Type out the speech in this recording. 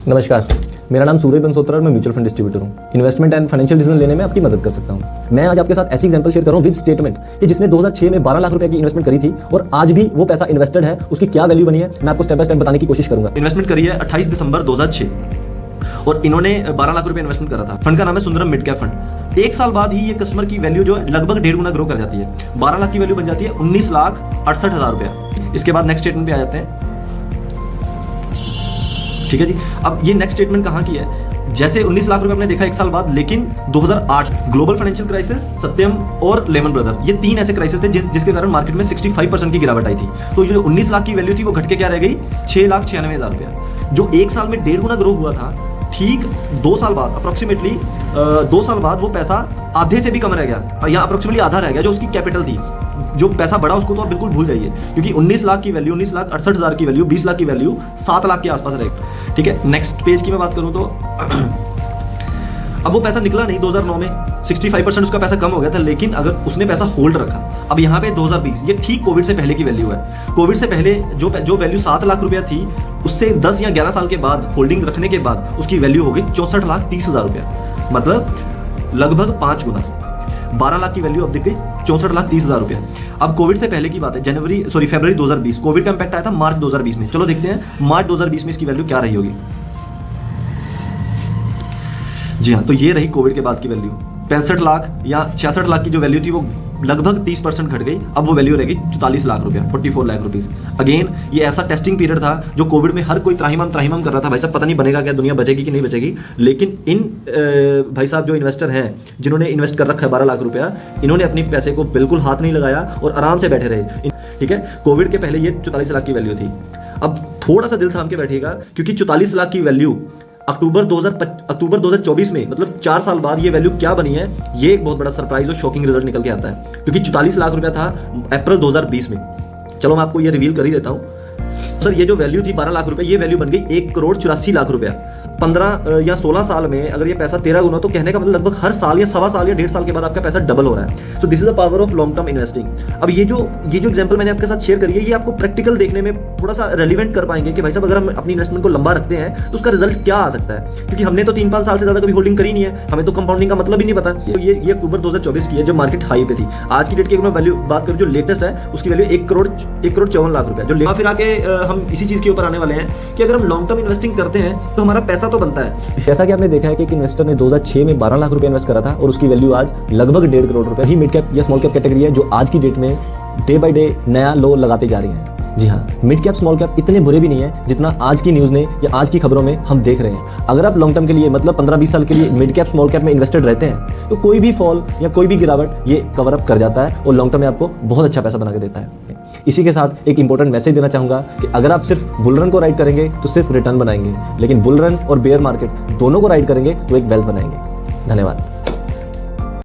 नमस्कार, मेरा नाम सूर्य बंसोत्रा और मैं म्यूचुअल फंड डिस्ट्रीब्यूटर हूँ। इन्वेस्टमेंट एंड फाइनेंशियल डिसीजन लेने में आपकी मदद कर सकता हूँ। मैं आज आपके साथ ऐसी एग्जांपल शेयर कर रहा हूँ विद स्टेटमेंट कि जिसने 2006 में 12 लाख रुपए की इन्वेस्टमेंट करी थी और आज भी वो पैसा इन्वेस्टेड है, उसकी क्या वैल्यू बनी है, मैं आपको स्टेप बाय स्टेप बताने की कोशिश करूंगा। इन्वेस्टमेंट करी है 28 दिसंबर 2006 और इन्होंने 12 लाख रुपए इन्वेस्टमेंट करा था। फंड का नाम है सुंदरम मिड कैप फंड। एक साल बाद ही ये कस्टमर की वैल्यू जो है लगभग 1.5 गुना ग्रो कर जाती है। 12 लाख की वैल्यू बन जाती है 19,68,000 रुपया। इसके बाद नेक्स्ट स्टेटमेंट पे आ जाते हैं। ठीक है जी, अब ये नेक्स्ट स्टेटमेंट कहाँ की है? जैसे 19 लाख रुपए हमने देखा एक साल बाद, लेकिन 2008 ग्लोबल फाइनेंशियल क्राइसिस, सत्यम और लेमन ब्रदर, ये 3 ऐसे क्राइसिस थे जिसके कारण मार्केट में 65% की गिरावट आई थी। तो ये जो 19 लाख की वैल्यू थी वो घट के क्या रह गई? 6,96,000 रुपया। जो एक साल में 1.5 गुना ग्रो हुआ था, ठीक 2 साल बाद अप्रोक्सीमेटली 2 साल बाद वो पैसा आधे से भी कम रह गया या अप्रोक्सीमेटली आधा रह गया जो उसकी कैपिटल थी। जो पैसा बढ़ा उसको तो आप बिल्कुल भूल जाइए, क्योंकि 19 लाख की वैल्यू, 19,68,000 की वैल्यू, 20 लाख की वैल्यू 7 लाख के आसपास रहेगी। ठीक है, नेक्स्ट पेज की मैं बात करूं तो अब वो पैसा निकला नहीं 2009 में, 65% उसका पैसा कम हो गया था, लेकिन अगर उसने पैसा होल्ड रखा। अब यहाँ पे 2020, ये ठीक कोविड से पहले की वैल्यू है। कोविड से पहले जो वैल्यू 7 लाख रुपया थी, उससे 10 या 11 साल के बाद होल्डिंग रखने के बाद उसकी वैल्यू हो गई 64,30,000 रुपया, मतलब लगभग 5 गुना। 12 लाख की वैल्यू अब दिख गई 64,30,000 रुपया। अब कोविड से पहले की बात है, फरवरी 2020, कोविड का इंपैक्ट आया था मार्च 2020 में। चलो देखते हैं मार्च 2020 में इसकी वैल्यू क्या रही होगी। जी हाँ, तो ये रही कोविड के बाद की वैल्यू। 65 लाख या 66 लाख की जो वैल्यू थी वो लगभग 30% घट गई। अब वो वैल्यू रहेगी 44 लाख रुपया, 44 लाख रुपीज। अगेन ये ऐसा टेस्टिंग पीरियड था जो कोविड में हर कोई त्राहिमाम कर रहा था, भाई साहब पता नहीं बनेगा क्या, दुनिया बचेगी कि नहीं बचेगी। लेकिन इन भाई साहब जो इन्वेस्टर हैं, जिन्होंने इन्वेस्ट कर रखा है 12 लाख रुपया, इन्होंने अपने पैसे को बिल्कुल हाथ नहीं लगाया और आराम से बैठे रहे। ठीक है, कोविड के पहले ये 44 लाख की वैल्यू थी। अब थोड़ा सा दिल थाम के बैठिएगा, क्योंकि 44 लाख की वैल्यू अक्टूबर 2024 में, मतलब 4 साल बाद ये वैल्यू क्या बनी है, ये एक बहुत बड़ा सरप्राइज और शॉकिंग रिजल्ट निकल के आता है। क्योंकि 44 लाख रुपया था अप्रैल 2020 में। चलो मैं आपको ये रिवील कर ही देता हूँ। सर ये जो वैल्यू थी 12 लाख रुपए, ये वैल्यू बन गई 1,84,00,000 रुपया। 15 या 16 साल में अगर ये पैसा 13 गुना, तो कहने का मतलब लगभग हर साल या सवा साल या 1.5 साल के बाद आपका पैसा डबल हो रहा है। So this is the power of long term investing. अब ये जो एग्जांपल मैंने आपके साथ शेयर करी है, ये आपको प्रैक्टिकल देखने में थोड़ा सा रेलिवेंट कर पाएंगे कि भाई साहब अगर हम अपनी इन्वेस्टमेंट को लंबा रखते हैं तो उसका रिजल्ट क्या आ सकता है। क्योंकि हमने तो 3-5 साल से ज्यादा कभी होल्डिंग करी नहीं है, हमें तो कंपाउंडिंग का मतलब ही नहीं पता। ये अक्टूबर 2024 की है जब मार्केट हाई पे थी। आज की डेट की अगर मैं वैल्यू बात करूँ जो लेटेस्ट है, उसकी वैल्यू 1,54,00,000 रुपया। जो फिर आके हम इसी चीज के ऊपर आने वाले हैं कि अगर हम लॉन्ग टर्म इन्वेस्टिंग करते हैं तो हमारा पैसा तो बनता है। जैसा कि आपने देखा है कि एक इन्वेस्टर ने 2006 में 12 लाख रुपए इन्वेस्ट करा था और उसकी वैल्यू आज लगभग 1.5 करोड़ रुपए ही मिड कैप या स्मॉल कैप कैटेगरी है, जो आज की डेट में डे बाय डे नया लो लगाते जा रही है। जी हाँ, मिड कैप स्मॉल कैप इतने बुरे भी नहीं है जितना आज की न्यूज़ में या आज की खबरों में हम देख रहे हैं। अगर आप लॉन्ग टर्म के लिए, मतलब 15-20 साल के लिए मिड कैप स्मॉल कैप में इन्वेस्टेड रहते हैं, तो कोई भी फॉल या कोई भी गिरावट ये कवर अप कर जाता है और लॉन्ग टर्म में आपको बहुत अच्छा पैसा बना के देता है। इसी के साथ एक इंपॉर्टेंट मैसेज देना चाहूंगा कि अगर आप सिर्फ बुल रन को राइड करेंगे तो सिर्फ रिटर्न बनाएंगे, लेकिन बुल रन और बेयर मार्केट दोनों को राइड करेंगे तो एक वेल्थ बनाएंगे। धन्यवाद।